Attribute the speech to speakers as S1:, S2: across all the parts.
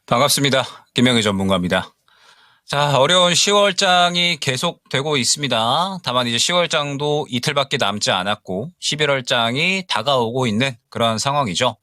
S1: 반갑습니다. 김영희 전문가입니다. 자, 어려운 10월장이 계속되고 있습니다. 다만 이제 10월장도 이틀밖에 남지 않았고 11월장이 다가오고 있는 그런 상황이죠.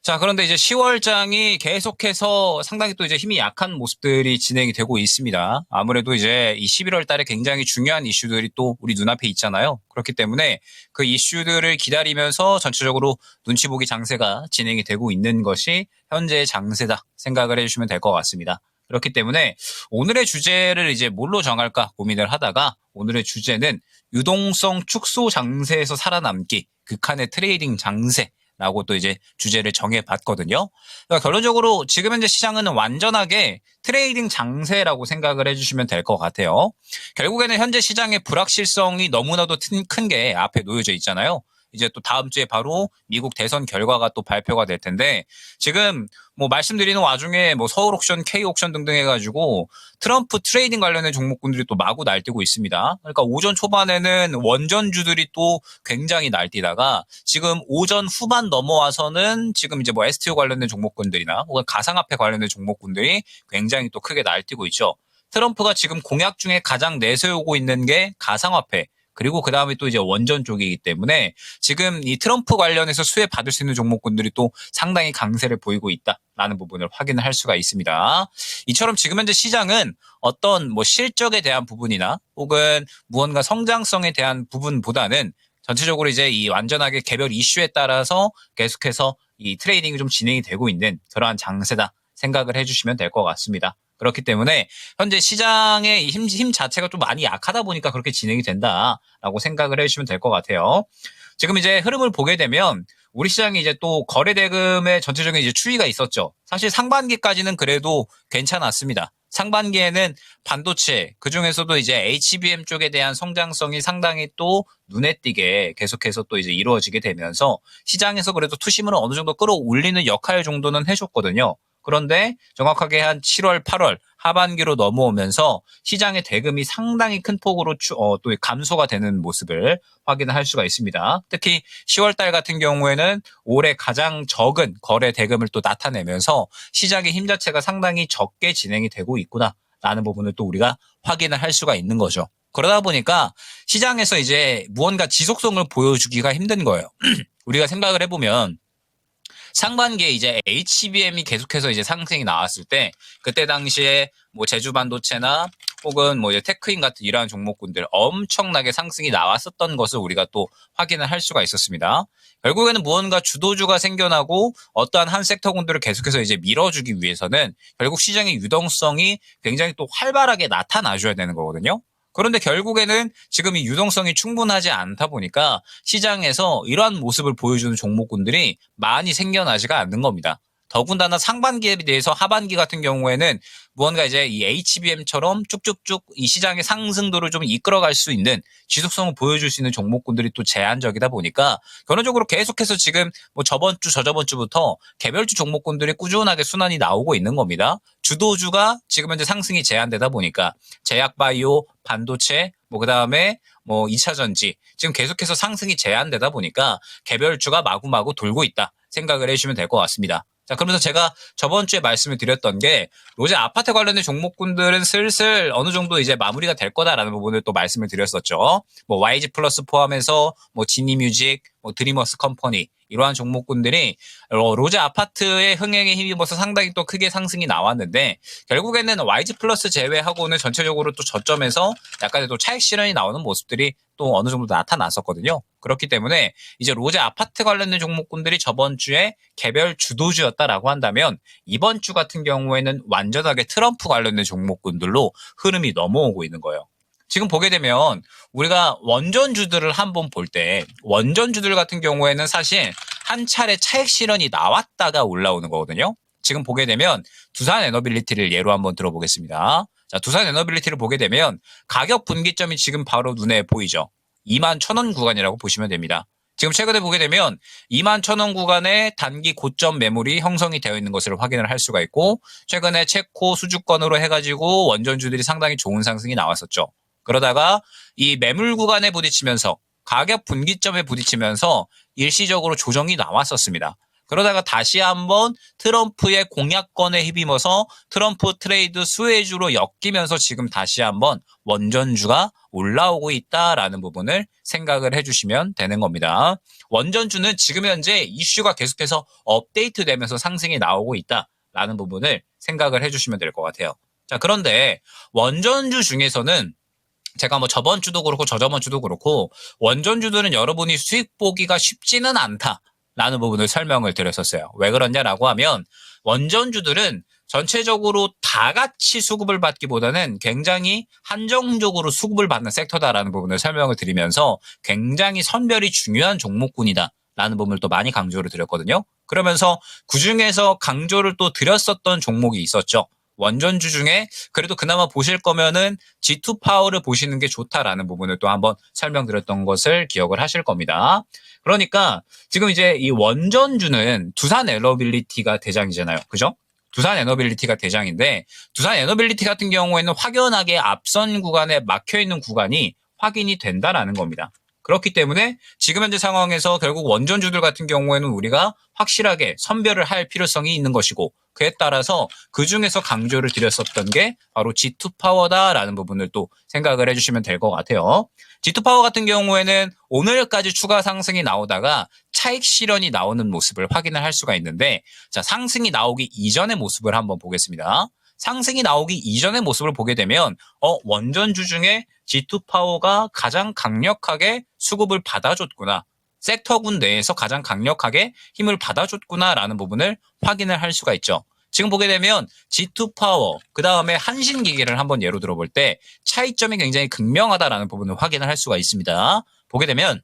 S1: 자, 그런데 이제 10월장이 계속해서 상당히 또 이제 힘이 약한 모습들이 진행이 되고 있습니다. 아무래도 이제 이 11월 달에 굉장히 중요한 이슈들이 또 우리 눈앞에 있잖아요. 그렇기 때문에 그 이슈들을 기다리면서 전체적으로 눈치 보기 장세가 진행이 되고 있는 것이 현재의 장세다 생각을 해주시면 될 것 같습니다. 그렇기 때문에 오늘의 주제를 이제 뭘로 정할까 고민을 하다가 오늘의 주제는 유동성 축소 장세에서 살아남기, 극한의 트레이딩 장세 라고 또 이제 주제를 정해봤거든요. 그러니까 결론적으로 지금 현재 시장은 완전하게 트레이딩 장세라고 생각을 해주시면 될 것 같아요. 결국에는 현재 시장의 불확실성이 너무나도 큰 게 앞에 놓여져 있잖아요. 이제 또 다음 주에 바로 미국 대선 결과가 또 발표가 될 텐데 지금 뭐 말씀드리는 와중에 뭐 서울 옥션, K 옥션 등등 해가지고 트럼프 트레이딩 관련된 종목군들이 또 마구 날뛰고 있습니다. 그러니까 오전 초반에는 원전주들이 또 굉장히 날뛰다가 지금 오전 후반 넘어와서는 지금 이제 뭐 STO 관련된 종목군들이나 혹은 가상화폐 관련된 종목군들이 굉장히 또 크게 날뛰고 있죠. 트럼프가 지금 공약 중에 가장 내세우고 있는 게 가상화폐. 그리고 그 다음에 또 이제 원전 쪽이기 때문에 지금 이 트럼프 관련해서 수혜 받을 수 있는 종목군들이 또 상당히 강세를 보이고 있다라는 부분을 확인을 할 수가 있습니다. 이처럼 지금 현재 시장은 어떤 뭐 실적에 대한 부분이나 혹은 무언가 성장성에 대한 부분보다는 전체적으로 이제 이 완전하게 개별 이슈에 따라서 계속해서 이 트레이딩이 좀 진행이 되고 있는 그러한 장세다 생각을 해주시면 될 것 같습니다. 그렇기 때문에 현재 시장의 힘 자체가 좀 많이 약하다 보니까 그렇게 진행이 된다라고 생각을 해주시면 될 것 같아요. 지금 이제 흐름을 보게 되면 우리 시장이 이제 또 거래 대금의 전체적인 이제 추이가 있었죠. 사실 상반기까지는 그래도 괜찮았습니다. 상반기에는 반도체, 그중에서도 이제 HBM 쪽에 대한 성장성이 상당히 또 눈에 띄게 계속해서 또 이제 이루어지게 되면서 시장에서 그래도 투심을 어느 정도 끌어올리는 역할 정도는 해줬거든요. 그런데 정확하게 한 7월, 8월 하반기로 넘어오면서 시장의 대금이 상당히 큰 폭으로 또 감소가 되는 모습을 확인할 수가 있습니다. 특히 10월 달 같은 경우에는 올해 가장 적은 거래 대금을 또 나타내면서 시장의 힘 자체가 상당히 적게 진행이 되고 있구나라는 부분을 또 우리가 확인을 할 수가 있는 거죠. 그러다 보니까 시장에서 이제 무언가 지속성을 보여주기가 힘든 거예요. 우리가 생각을 해보면 상반기에 이제 HBM이 계속해서 이제 상승이 나왔을 때 그때 당시에 뭐 제주 반도체나 혹은 뭐 이제 테크인 같은 이러한 종목군들 엄청나게 상승이 나왔었던 것을 우리가 또 확인을 할 수가 있었습니다. 결국에는 무언가 주도주가 생겨나고 어떠한 한 섹터군들을 계속해서 이제 밀어주기 위해서는 결국 시장의 유동성이 굉장히 또 활발하게 나타나줘야 되는 거거든요. 그런데 결국에는 지금 이 유동성이 충분하지 않다 보니까 시장에서 이러한 모습을 보여주는 종목군들이 많이 생겨나지가 않는 겁니다. 더군다나 상반기에 대해서 하반기 같은 경우에는 무언가 이제 이 HBM처럼 쭉쭉쭉 이 시장의 상승도를 좀 이끌어갈 수 있는 지속성을 보여줄 수 있는 종목군들이 또 제한적이다 보니까 결론적으로 계속해서 지금 뭐 저번 주, 저저번 주부터 개별주 종목군들이 꾸준하게 순환이 나오고 있는 겁니다. 주도주가 지금 현재 상승이 제한되다 보니까 제약바이오, 반도체, 뭐 그다음에 뭐 2차 전지 지금 계속해서 상승이 제한되다 보니까 개별주가 마구마구 돌고 있다 생각을 해주시면 될 것 같습니다. 자, 그러면서 제가 저번 주에 말씀을 드렸던 게 로제 아파트 관련된 종목군들은 슬슬 어느 정도 이제 마무리가 될 거다라는 부분을 또 말씀을 드렸었죠. 뭐 YG 플러스 포함해서 뭐 지니뮤직, 뭐 드리머스 컴퍼니 이러한 종목군들이 로제 아파트의 흥행에 힘입어서 상당히 또 크게 상승이 나왔는데 결국에는 YG 플러스 제외하고는 전체적으로 또 저점에서 약간의 또 차익 실현이 나오는 모습들이 또 어느 정도 나타났었거든요. 그렇기 때문에 이제 로제 아파트 관련된 종목군들이 저번 주에 개별 주도주였다라고 한다면 이번 주 같은 경우에는 완전하게 트럼프 관련된 종목군들로 흐름이 넘어오고 있는 거예요. 지금 보게 되면 우리가 원전주들을 한번 볼 때 원전주들 같은 경우에는 사실 한 차례 차익 실현이 나왔다가 올라오는 거거든요. 지금 보게 되면 두산 에너빌리티를 예로 한번 들어보겠습니다. 자, 두산 에너빌리티를 보게 되면 가격 분기점이 지금 바로 눈에 보이죠. 21,000원 구간이라고 보시면 됩니다. 지금 최근에 보게 되면 21,000원 구간에 단기 고점 매물이 형성이 되어 있는 것을 확인을 할 수가 있고 최근에 체코 수주권으로 해가지고 원전주들이 상당히 좋은 상승이 나왔었죠. 그러다가 이 매물 구간에 부딪히면서 가격 분기점에 부딪히면서 일시적으로 조정이 나왔었습니다. 그러다가 다시 한번 트럼프의 공약권에 힘입어서 트럼프 트레이드 수혜주로 엮이면서 지금 다시 한번 원전주가 올라오고 있다라는 부분을 생각을 해주시면 되는 겁니다. 원전주는 지금 현재 이슈가 계속해서 업데이트되면서 상승이 나오고 있다라는 부분을 생각을 해주시면 될 것 같아요. 자, 그런데 원전주 중에서는 제가 뭐 저번 주도 그렇고 저저번 주도 그렇고 원전주들은 여러분이 수익 보기가 쉽지는 않다라는 부분을 설명을 드렸었어요. 왜 그러냐라고 하면 원전주들은 전체적으로 다 같이 수급을 받기보다는 굉장히 한정적으로 수급을 받는 섹터다라는 부분을 설명을 드리면서 굉장히 선별이 중요한 종목군이다라는 부분을 또 많이 강조를 드렸거든요. 그러면서 그중에서 강조를 또 드렸었던 종목이 있었죠. 원전주 중에 그래도 그나마 보실 거면은 G2 파워를 보시는 게 좋다라는 부분을 또 한번 설명드렸던 것을 기억을 하실 겁니다. 그러니까 지금 이제 이 원전주는 두산 에너빌리티가 대장이잖아요. 그죠? 두산 에너빌리티가 대장인데 두산 에너빌리티 같은 경우에는 확연하게 앞선 구간에 막혀있는 구간이 확인이 된다라는 겁니다. 그렇기 때문에 지금 현재 상황에서 결국 원전주들 같은 경우에는 우리가 확실하게 선별을 할 필요성이 있는 것이고 그에 따라서 그중에서 강조를 드렸었던 게 바로 G2 파워다라는 부분을 또 생각을 해주시면 될 것 같아요. G2 파워 같은 경우에는 오늘까지 추가 상승이 나오다가 차익 실현이 나오는 모습을 확인을 할 수가 있는데 자, 상승이 나오기 이전의 모습을 한번 보겠습니다. 상승이 나오기 이전의 모습을 보게 되면 원전주 중에 G2 파워가 가장 강력하게 수급을 받아줬구나. 섹터군 내에서 가장 강력하게 힘을 받아줬구나라는 부분을 확인을 할 수가 있죠. 지금 보게 되면 G2 파워, 그 다음에 한신기계를 한번 예로 들어볼 때 차이점이 굉장히 극명하다라는 부분을 확인을 할 수가 있습니다. 보게 되면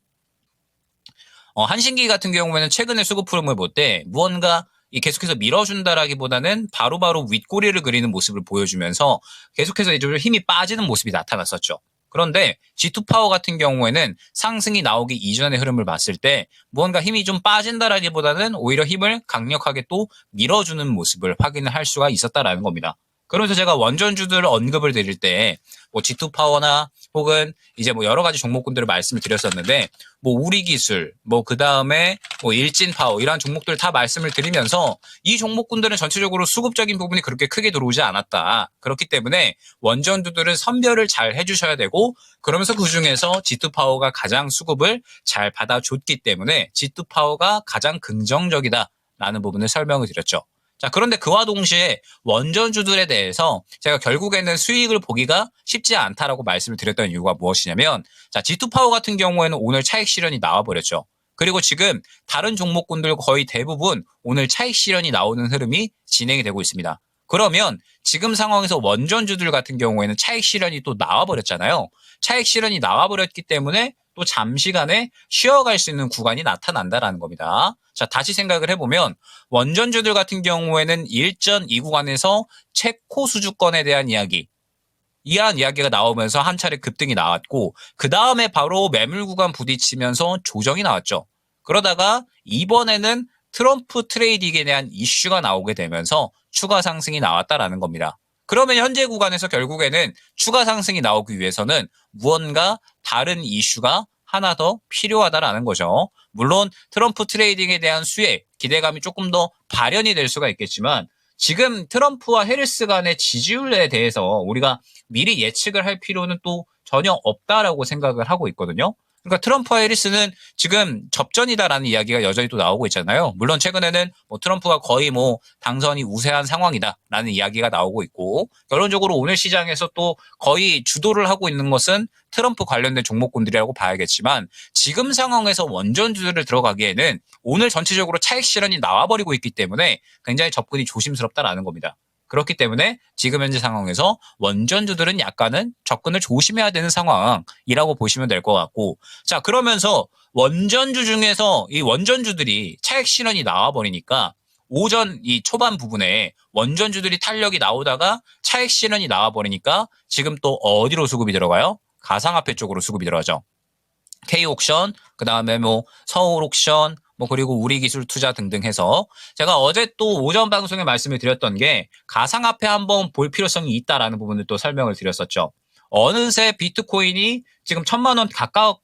S1: 한신기계 같은 경우에는 최근에 수급 흐름을 볼 때 무언가 계속해서 밀어준다라기보다는 바로바로 윗꼬리를 그리는 모습을 보여주면서 계속해서 이제 힘이 빠지는 모습이 나타났었죠. 그런데 G2 파워 같은 경우에는 상승이 나오기 이전의 흐름을 봤을 때 무언가 힘이 좀 빠진다라기보다는 오히려 힘을 강력하게 또 밀어주는 모습을 확인을 할 수가 있었다라는 겁니다. 그러면서 제가 원전주들을 언급을 드릴 때 뭐 G2 파워나 혹은 이제 뭐 여러 가지 종목군들을 말씀을 드렸었는데 뭐 우리기술, 뭐 그다음에 뭐 일진파워 이러한 종목들 다 말씀을 드리면서 이 종목군들은 전체적으로 수급적인 부분이 그렇게 크게 들어오지 않았다. 그렇기 때문에 원전주들은 선별을 잘 해주셔야 되고 그러면서 그중에서 G2 파워가 가장 수급을 잘 받아줬기 때문에 G2 파워가 가장 긍정적이다라는 부분을 설명을 드렸죠. 자, 그런데 그와 동시에 원전주들에 대해서 제가 결국에는 수익을 보기가 쉽지 않다라고 말씀을 드렸던 이유가 무엇이냐면 자, G2 파워 같은 경우에는 오늘 차익 실현이 나와버렸죠. 그리고 지금 다른 종목군들 거의 대부분 오늘 차익 실현이 나오는 흐름이 진행이 되고 있습니다. 그러면 지금 상황에서 원전주들 같은 경우에는 차익 실현이 또 나와버렸잖아요. 차익 실현이 나와버렸기 때문에 또 잠시간에 쉬어갈 수 있는 구간이 나타난다라는 겁니다. 자, 다시 생각을 해보면 원전주들 같은 경우에는 일전 이 구간에서 최고 수주권에 대한 이야기, 이러한 이야기가 나오면서 한 차례 급등이 나왔고 그 다음에 바로 매물 구간 부딪히면서 조정이 나왔죠. 그러다가 이번에는 트럼프 트레이딩에 대한 이슈가 나오게 되면서 추가 상승이 나왔다라는 겁니다. 그러면 현재 구간에서 결국에는 추가 상승이 나오기 위해서는 무언가 다른 이슈가 하나 더 필요하다라는 거죠. 물론 트럼프 트레이딩에 대한 수혜, 기대감이 조금 더 발현이 될 수가 있겠지만 지금 트럼프와 해리스 간의 지지율에 대해서 우리가 미리 예측을 할 필요는 또 전혀 없다라고 생각을 하고 있거든요. 그러니까 트럼프와 해리스는 지금 접전이다라는 이야기가 여전히 또 나오고 있잖아요. 물론 최근에는 뭐 트럼프가 거의 뭐 당선이 우세한 상황이다라는 이야기가 나오고 있고 결론적으로 오늘 시장에서 또 거의 주도를 하고 있는 것은 트럼프 관련된 종목군들이라고 봐야겠지만 지금 상황에서 원전주들을 들어가기에는 오늘 전체적으로 차익 실현이 나와버리고 있기 때문에 굉장히 접근이 조심스럽다라는 겁니다. 그렇기 때문에 지금 현재 상황에서 원전주들은 약간은 접근을 조심해야 되는 상황이라고 보시면 될 것 같고 자 그러면서 원전주 중에서 이 원전주들이 차익 실현이 나와버리니까 오전 이 초반 부분에 원전주들이 탄력이 나오다가 차익 실현이 나와버리니까 지금 또 어디로 수급이 들어가요? 가상화폐 쪽으로 수급이 들어가죠. K옥션, 그 다음에 뭐 서울옥션, 뭐 그리고 우리기술투자 등등 해서 제가 어제 또 오전 방송에 말씀을 드렸던 게 가상화폐 한번 볼 필요성이 있다라는 부분을 또 설명을 드렸었죠. 어느새 비트코인이 지금 1,000만 원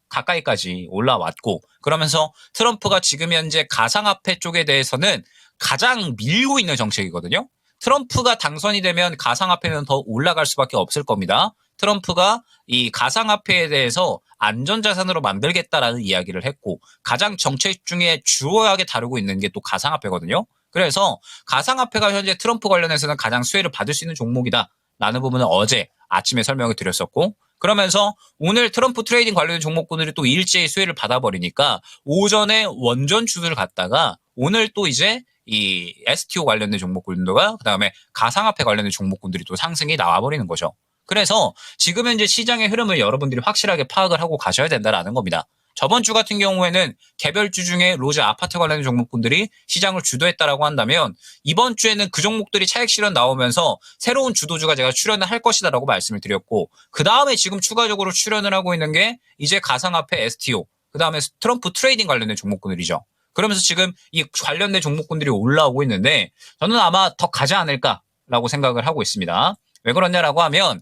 S1: 가까이까지 올라왔고 그러면서 트럼프가 지금 현재 가상화폐 쪽에 대해서는 가장 밀고 있는 정책이거든요. 트럼프가 당선이 되면 가상화폐는 더 올라갈 수밖에 없을 겁니다. 트럼프가 이 가상화폐에 대해서 안전자산으로 만들겠다라는 이야기를 했고 가장 정책 중에 주요하게 다루고 있는 게 또 가상화폐거든요. 그래서 가상화폐가 현재 트럼프 관련해서는 가장 수혜를 받을 수 있는 종목이다라는 부분은 어제 아침에 설명을 드렸었고 그러면서 오늘 트럼프 트레이딩 관련 종목군들이 또 일제히 수혜를 받아버리니까 오전에 원전 주들을 갔다가 오늘 또 이제 이 STO 관련된 종목군들과 그다음에 가상화폐 관련된 종목군들이 또 상승이 나와버리는 거죠. 그래서 지금 현재 시장의 흐름을 여러분들이 확실하게 파악을 하고 가셔야 된다라는 겁니다. 저번 주 같은 경우에는 개별주 중에 로즈 아파트 관련된 종목군들이 시장을 주도했다라고 한다면 이번 주에는 그 종목들이 차익 실현 나오면서 새로운 주도주가 제가 출연을 할 것이다라고 말씀을 드렸고 그 다음에 지금 추가적으로 출연을 하고 있는 게 이제 가상화폐 STO 그 다음에 트럼프 트레이딩 관련된 종목군들이죠. 그러면서 지금 이 관련된 종목군들이 올라오고 있는데 저는 아마 더 가지 않을까라고 생각을 하고 있습니다. 왜 그러냐라고 하면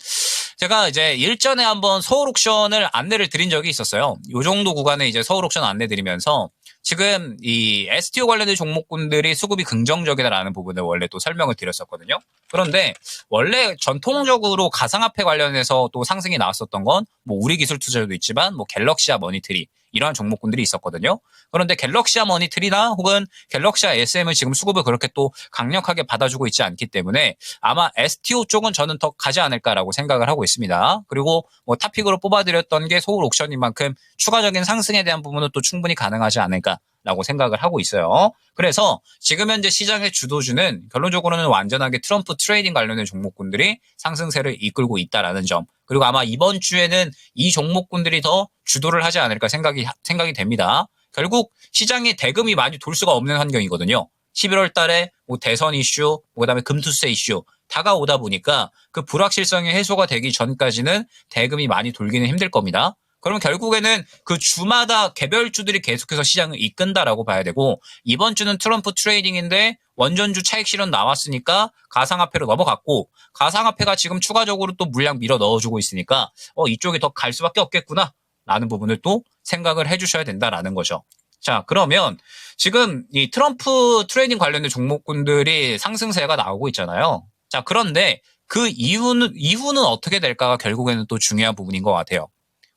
S1: 제가 이제 일전에 한번 서울 옥션을 안내를 드린 적이 있었어요. 요 정도 구간에 이제 서울 옥션 안내 드리면서 지금 이 STO 관련된 종목군들이 수급이 긍정적이다라는 부분을 원래 또 설명을 드렸었거든요. 그런데 원래 전통적으로 가상화폐 관련해서 또 상승이 나왔었던 건 뭐 우리기술투자도 있지만 뭐 갤럭시아 머니트리 이러한 종목군들이 있었거든요. 그런데 갤럭시아 머니트리나 혹은 갤럭시아 SM은 지금 수급을 그렇게 또 강력하게 받아주고 있지 않기 때문에 아마 STO 쪽은 저는 더 가지 않을까라고 생각을 하고 있습니다. 그리고 뭐 탑픽으로 뽑아드렸던 게 서울 옥션인 만큼 추가적인 상승에 대한 부분은 또 충분히 가능하지 않을까라고 생각을 하고 있어요. 그래서 지금 현재 시장의 주도주는 결론적으로는 완전하게 트럼프 트레이딩 관련된 종목군들이 상승세를 이끌고 있다라는 점. 그리고 아마 이번 주에는 이 종목군들이 더 주도를 하지 않을까 생각이 됩니다. 결국 시장에 대금이 많이 돌 수가 없는 환경이거든요. 11월 달에 뭐 대선 이슈, 그다음에 금투세 이슈 다가오다 보니까 그 불확실성이 해소가 되기 전까지는 대금이 많이 돌기는 힘들 겁니다. 그러면 결국에는 그 주마다 개별주들이 계속해서 시장을 이끈다라고 봐야 되고 이번 주는 트럼프 트레이딩인데 원전주 차익 실현 나왔으니까 가상화폐로 넘어갔고 가상화폐가 지금 추가적으로 또 물량 밀어 넣어주고 있으니까 이쪽이 더 갈 수밖에 없겠구나 라는 부분을 또 생각을 해주셔야 된다라는 거죠. 자, 그러면 지금 이 트럼프 트레이딩 관련된 종목군들이 상승세가 나오고 있잖아요. 자, 그런데 그 이후는 어떻게 될까가 결국에는 또 중요한 부분인 것 같아요.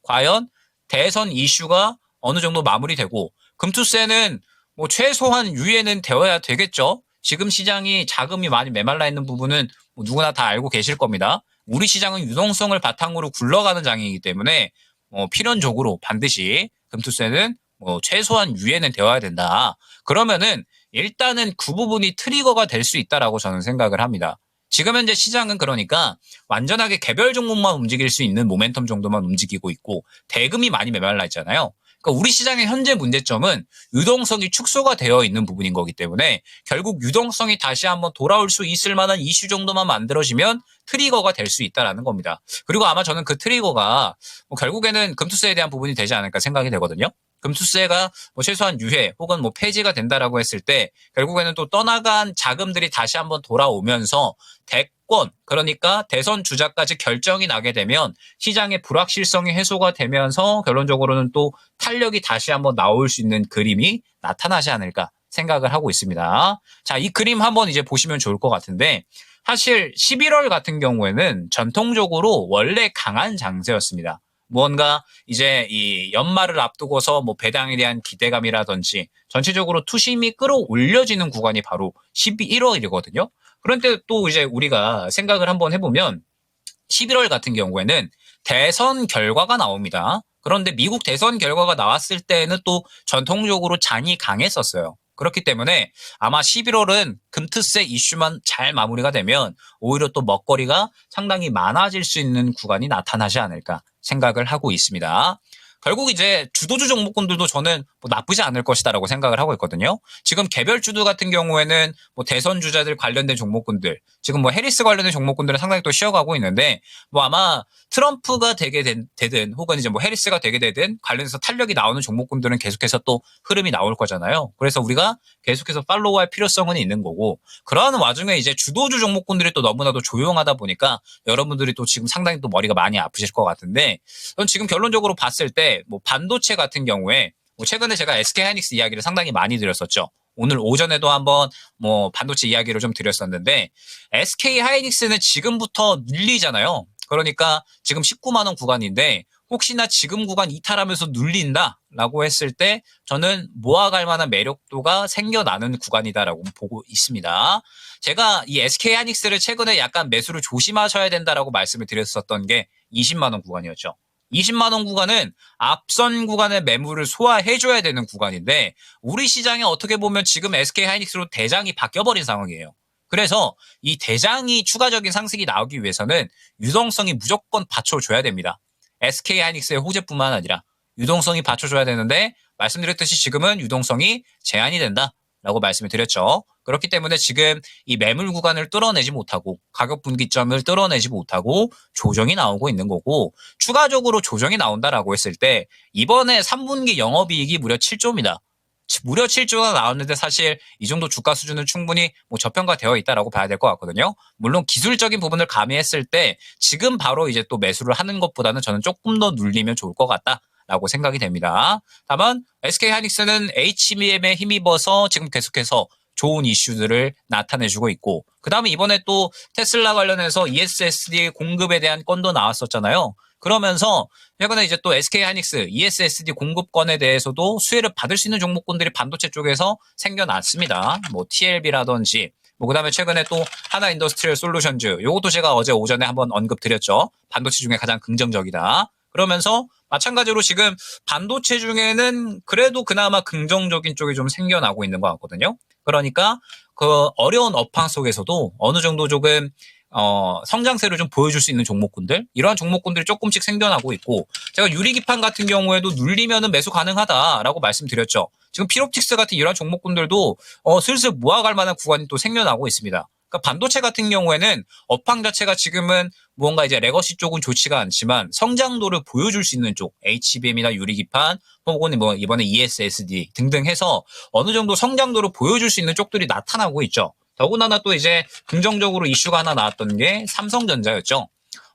S1: 과연 대선 이슈가 어느 정도 마무리되고 금투세는 뭐 최소한 유예는 되어야 되겠죠. 지금 시장이 자금이 많이 메말라 있는 부분은 뭐 누구나 다 알고 계실 겁니다. 우리 시장은 유동성을 바탕으로 굴러가는 장이기 때문에 필연적으로 반드시 금투세는 최소한 유예는 되어야 된다. 그러면은 일단은 그 부분이 트리거가 될 수 있다라고 저는 생각을 합니다. 지금 현재 시장은 그러니까 완전하게 개별 종목만 움직일 수 있는 모멘텀 정도만 움직이고 있고 대금이 많이 메말라 있잖아요. 그러니까 우리 시장의 현재 문제점은 유동성이 축소가 되어 있는 부분인 거기 때문에 결국 유동성이 다시 한번 돌아올 수 있을 만한 이슈 정도만 만들어지면 트리거가 될 수 있다라는 겁니다. 그리고 아마 저는 그 트리거가 결국에는 금투세에 대한 부분이 되지 않을까 생각이 되거든요. 금투세가 최소한 유예 혹은 폐지가 된다라고 했을 때 결국에는 또 떠나간 자금들이 다시 한번 돌아오면서 대권 그러니까 대선 주자까지 결정이 나게 되면 시장의 불확실성이 해소가 되면서 결론적으로는 또 탄력이 다시 한번 나올 수 있는 그림이 나타나지 않을까 생각을 하고 있습니다. 자, 이 그림 한번 이제 보시면 좋을 것 같은데 사실 11월 같은 경우에는 전통적으로 원래 강한 장세였습니다. 무언가 이제 이 연말을 앞두고서 배당에 대한 기대감이라든지 전체적으로 투심이 끌어올려지는 구간이 바로 11월이거든요. 그런데 또 이제 우리가 생각을 한번 해보면 11월 같은 경우에는 대선 결과가 나옵니다. 그런데 미국 대선 결과가 나왔을 때는 또 전통적으로 장이 강했었어요. 그렇기 때문에 아마 11월은 금투세 이슈만 잘 마무리가 되면 오히려 또 먹거리가 상당히 많아질 수 있는 구간이 나타나지 않을까 생각을 하고 있습니다. 결국 이제 주도주 종목군들도 저는 나쁘지 않을 것이다라고 생각을 하고 있거든요. 지금 개별주도 같은 경우에는 대선 주자들 관련된 종목군들, 지금 해리스 관련된 종목군들은 상당히 또 쉬어가고 있는데 아마 트럼프가 되든 혹은 이제 해리스가 되게 되든 관련해서 탄력이 나오는 종목군들은 계속해서 또 흐름이 나올 거잖아요. 그래서 우리가 계속해서 팔로우할 필요성은 있는 거고 그러한 와중에 이제 주도주 종목군들이 또 너무나도 조용하다 보니까 여러분들이 또 지금 상당히 또 머리가 많이 아프실 것 같은데 전 지금 결론적으로 봤을 때 반도체 같은 경우에 최근에 제가 SK 하이닉스 이야기를 상당히 많이 드렸었죠. 오늘 오전에도 한번 반도체 이야기를 좀 드렸었는데 SK 하이닉스는 지금부터 눌리잖아요. 그러니까 지금 19만 원 구간인데 혹시나 지금 구간 이탈하면서 눌린다라고 했을 때 저는 모아갈 만한 매력도가 생겨나는 구간이다라고 보고 있습니다. 제가 이 SK 하이닉스를 최근에 약간 매수를 조심하셔야 된다라고 말씀을 드렸었던 게 20만 원 구간이었죠. 20만 원 구간은 앞선 구간의 매물을 소화해줘야 되는 구간인데 우리 시장에 어떻게 보면 지금 SK 하이닉스로 대장이 바뀌어버린 상황이에요. 그래서 이 대장이 추가적인 상승이 나오기 위해서는 유동성이 무조건 받쳐줘야 됩니다. SK 하이닉스의 호재뿐만 아니라 유동성이 받쳐줘야 되는데 말씀드렸듯이 지금은 유동성이 제한이 된다라고 말씀을 드렸죠. 그렇기 때문에 지금 이 매물 구간을 뚫어내지 못하고 가격 분기점을 뚫어내지 못하고 조정이 나오고 있는 거고 추가적으로 조정이 나온다라고 했을 때 이번에 3분기 영업이익이 무려 7조입니다. 무려 7조가 나왔는데 사실 이 정도 주가 수준은 충분히 저평가되어 있다라고 봐야 될 것 같거든요. 물론 기술적인 부분을 가미했을 때 지금 바로 이제 또 매수를 하는 것보다는 저는 조금 더 눌리면 좋을 것 같다라고 생각이 됩니다. 다만 SK 하이닉스는 HBM에 힘입어서 지금 계속해서 좋은 이슈들을 나타내주고 있고 그 다음에 이번에 또 테슬라 관련해서 ESSD 공급에 대한 건도 나왔었잖아요. 그러면서 최근에 이제 또 SK 하이닉스 ESSD 공급권에 대해서도 수혜를 받을 수 있는 종목군들이 반도체 쪽에서 생겨났습니다. TLB라든지 그다음에 최근에 또 하나 인더스트리얼 솔루션즈 요것도 제가 어제 오전에 한번 언급드렸죠. 반도체 중에 가장 긍정적이다. 그러면서 마찬가지로 지금 반도체 중에는 그래도 그나마 긍정적인 쪽이 좀 생겨나고 있는 것 같거든요. 그러니까 그 어려운 업황 속에서도 어느 정도 조금 성장세를 좀 보여줄 수 있는 종목군들 이러한 종목군들이 조금씩 생겨나고 있고 제가 유리기판 같은 경우에도 눌리면은 매수 가능하다라고 말씀드렸죠. 지금 필옵틱스 같은 이러한 종목군들도 슬슬 모아갈 만한 구간이 또 생겨나고 있습니다. 그러니까 반도체 같은 경우에는 업황 자체가 지금은 무언가 이제 레거시 쪽은 좋지가 않지만 성장도를 보여줄 수 있는 쪽 HBM이나 유리기판 혹은 이번에 ESSD 등등 해서 어느 정도 성장도를 보여줄 수 있는 쪽들이 나타나고 있죠. 더군다나 또 이제 긍정적으로 이슈가 하나 나왔던 게 삼성전자였죠.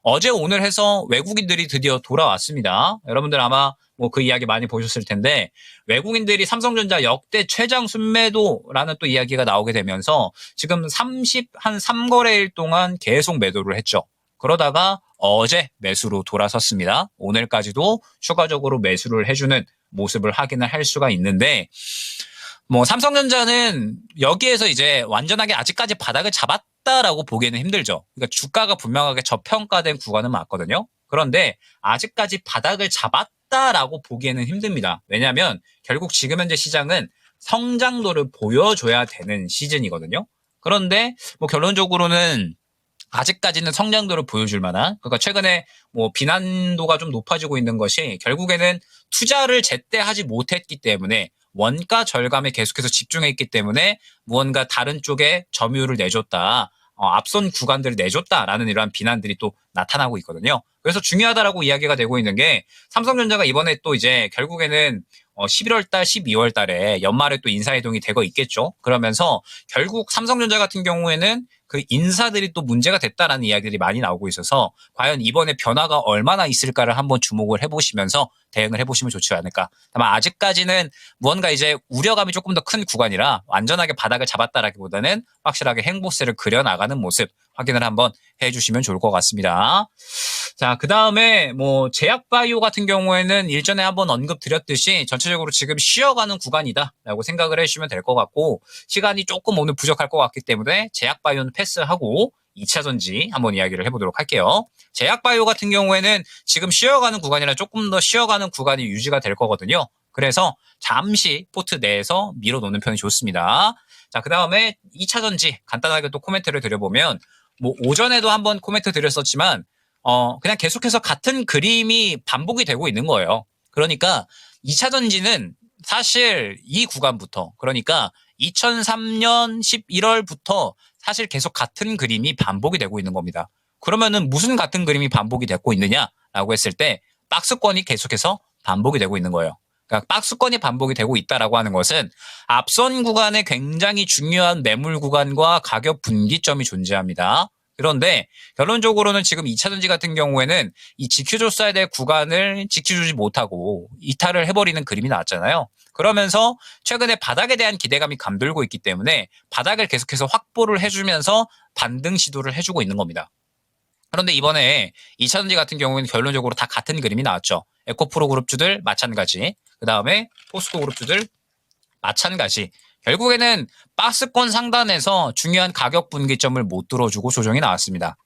S1: 어제 오늘 해서 외국인들이 드디어 돌아왔습니다. 여러분들 아마 그 이야기 많이 보셨을 텐데 외국인들이 삼성전자 역대 최장 순매도라는 또 이야기가 나오게 되면서 지금 한 3거래일 동안 계속 매도를 했죠. 그러다가 어제 매수로 돌아섰습니다. 오늘까지도 추가적으로 매수를 해주는 모습을 확인을 할 수가 있는데 삼성전자는 여기에서 이제 완전하게 아직까지 바닥을 잡았다라고 보기에는 힘들죠. 그러니까 주가가 분명하게 저평가된 구간은 맞거든요. 그런데 아직까지 바닥을 잡았다라고 보기에는 힘듭니다. 왜냐하면 결국 지금 현재 시장은 성장도를 보여줘야 되는 시즌이거든요. 그런데 결론적으로는 아직까지는 성장도를 보여줄 만한 그러니까 최근에 비난도가 좀 높아지고 있는 것이 결국에는 투자를 제때 하지 못했기 때문에 원가 절감에 계속해서 집중해 있기 때문에 무언가 다른 쪽에 점유율을 내줬다. 앞선 구간들을 내줬다라는 이러한 비난들이 또 나타나고 있거든요. 그래서 중요하다라고 이야기가 되고 있는 게 삼성전자가 이번에 또 이제 결국에는 11월 달, 12월 달에 연말에 또 인사이동이 되고 있겠죠. 그러면서 결국 삼성전자 같은 경우에는 그 인사들이 또 문제가 됐다라는 이야기들이 많이 나오고 있어서 과연 이번에 변화가 얼마나 있을까를 한번 주목을 해보시면서 대응을 해보시면 좋지 않을까. 다만 아직까지는 무언가 이제 우려감이 조금 더 큰 구간이라 완전하게 바닥을 잡았다라기보다는 확실하게 행보세를 그려나가는 모습 확인을 한번 해주시면 좋을 것 같습니다. 자, 그 다음에 제약바이오 같은 경우에는 일전에 한번 언급드렸듯이 전체적으로 지금 쉬어가는 구간이다라고 생각을 해주시면 될 것 같고 시간이 조금 오늘 부족할 것 같기 때문에 제약바이오는 패스하고 2차전지 한번 이야기를 해보도록 할게요. 제약바이오 같은 경우에는 지금 쉬어가는 구간이라 조금 더 쉬어가는 구간이 유지가 될 거거든요. 그래서 잠시 포트 내에서 밀어놓는 편이 좋습니다. 자, 그 다음에 2차전지 간단하게 또 코멘트를 드려보면 오전에도 한번 코멘트 드렸었지만 그냥 계속해서 같은 그림이 반복이 되고 있는 거예요. 그러니까 2차전지는 사실 이 구간부터 그러니까 2003년 11월부터 사실 계속 같은 그림이 반복이 되고 있는 겁니다. 그러면은 무슨 같은 그림이 반복이 되고 있느냐라고 했을 때 박스권이 계속해서 반복이 되고 있는 거예요. 그러니까 박스권이 반복이 되고 있다라고 하는 것은 앞선 구간에 굉장히 중요한 매물 구간과 가격 분기점이 존재합니다. 그런데 결론적으로는 지금 2차전지 같은 경우에는 이 지켜줬어야 될 구간을 지켜주지 못하고 이탈을 해버리는 그림이 나왔잖아요. 그러면서 최근에 바닥에 대한 기대감이 감돌고 있기 때문에 바닥을 계속해서 확보를 해주면서 반등 시도를 해주고 있는 겁니다. 그런데 이번에 2차전지 같은 경우에는 결론적으로 다 같은 그림이 나왔죠. 에코프로 그룹주들 마찬가지, 그 다음에 포스코 그룹주들 마찬가지. 결국에는 박스권 상단에서 중요한 가격 분기점을 못 들어주고 조정이 나왔습니다.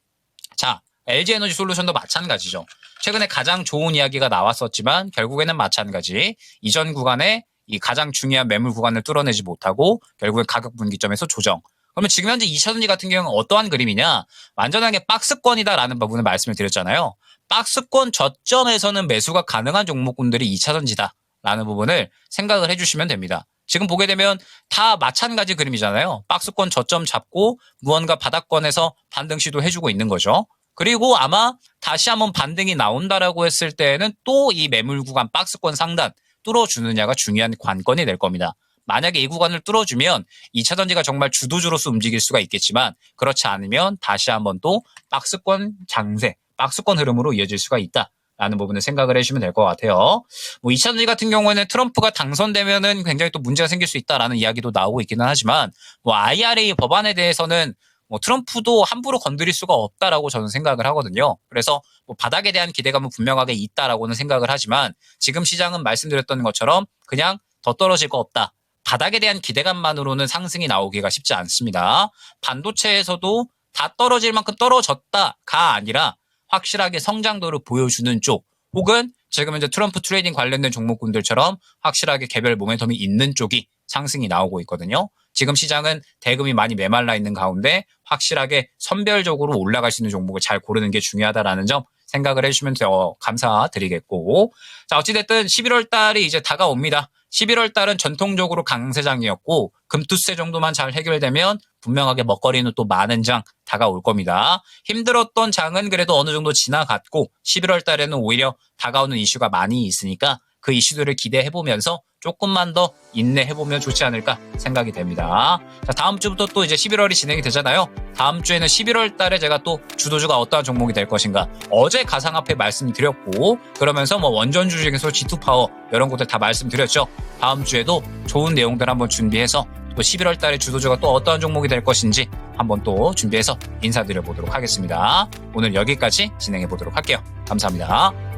S1: 자, LG에너지솔루션도 마찬가지죠. 최근에 가장 좋은 이야기가 나왔었지만 결국에는 마찬가지. 이전 구간에 이 가장 중요한 매물 구간을 뚫어내지 못하고 결국엔 가격 분기점에서 조정. 그러면 지금 현재 2차전지 같은 경우는 어떠한 그림이냐? 완전하게 박스권이다라는 부분을 말씀을 드렸잖아요. 박스권 저점에서는 매수가 가능한 종목군들이 2차전지다라는 부분을 생각을 해주시면 됩니다. 지금 보게 되면 다 마찬가지 그림이잖아요. 박스권 저점 잡고 무언가 바닥권에서 반등 시도 해주고 있는 거죠. 그리고 아마 다시 한번 반등이 나온다라고 했을 때는 또 이 매물 구간 박스권 상단 뚫어주느냐가 중요한 관건이 될 겁니다. 만약에 이 구간을 뚫어주면 2차전지가 정말 주도주로서 움직일 수가 있겠지만 그렇지 않으면 다시 한번 또 박스권 장세, 박스권 흐름으로 이어질 수가 있다라는 부분을 생각을 해주시면 될 것 같아요. 뭐 2차전지 같은 경우에는 트럼프가 당선되면은 굉장히 또 문제가 생길 수 있다라는 이야기도 나오고 있기는 하지만 뭐 IRA 법안에 대해서는 뭐 트럼프도 함부로 건드릴 수가 없다라고 저는 생각을 하거든요. 그래서 뭐 바닥에 대한 기대감은 분명하게 있다라고는 생각을 하지만 지금 시장은 말씀드렸던 것처럼 그냥 더 떨어질 거 없다. 바닥에 대한 기대감만으로는 상승이 나오기가 쉽지 않습니다. 반도체에서도 다 떨어질 만큼 떨어졌다가 아니라 확실하게 성장도를 보여주는 쪽 혹은 지금 현재 트럼프 트레이딩 관련된 종목군들처럼 확실하게 개별 모멘텀이 있는 쪽이 상승이 나오고 있거든요. 지금 시장은 대금이 많이 메말라 있는 가운데 확실하게 선별적으로 올라갈 수 있는 종목을 잘 고르는 게 중요하다라는 점 생각을 해주시면 더 감사드리겠고, 자, 어찌됐든 11월 달이 이제 다가옵니다. 11월 달은 전통적으로 강세장이었고 금투세 정도만 잘 해결되면 분명하게 먹거리는 또 많은 장 다가올 겁니다. 힘들었던 장은 그래도 어느 정도 지나갔고 11월 달에는 오히려 다가오는 이슈가 많이 있으니까 그 이슈들을 기대해보면서 조금만 더 인내해보면 좋지 않을까 생각이 됩니다. 자, 다음 주부터 또 이제 11월이 진행이 되잖아요. 다음 주에는 11월 달에 제가 또 주도주가 어떠한 종목이 될 것인가. 어제 가상화폐 말씀드렸고, 그러면서 뭐 원전주 중에서 G2파워 이런 것들 다 말씀드렸죠. 다음 주에도 좋은 내용들 한번 준비해서 또 11월 달에 주도주가 또 어떠한 종목이 될 것인지 한번 또 준비해서 인사드려 보도록 하겠습니다. 오늘 여기까지 진행해 보도록 할게요. 감사합니다.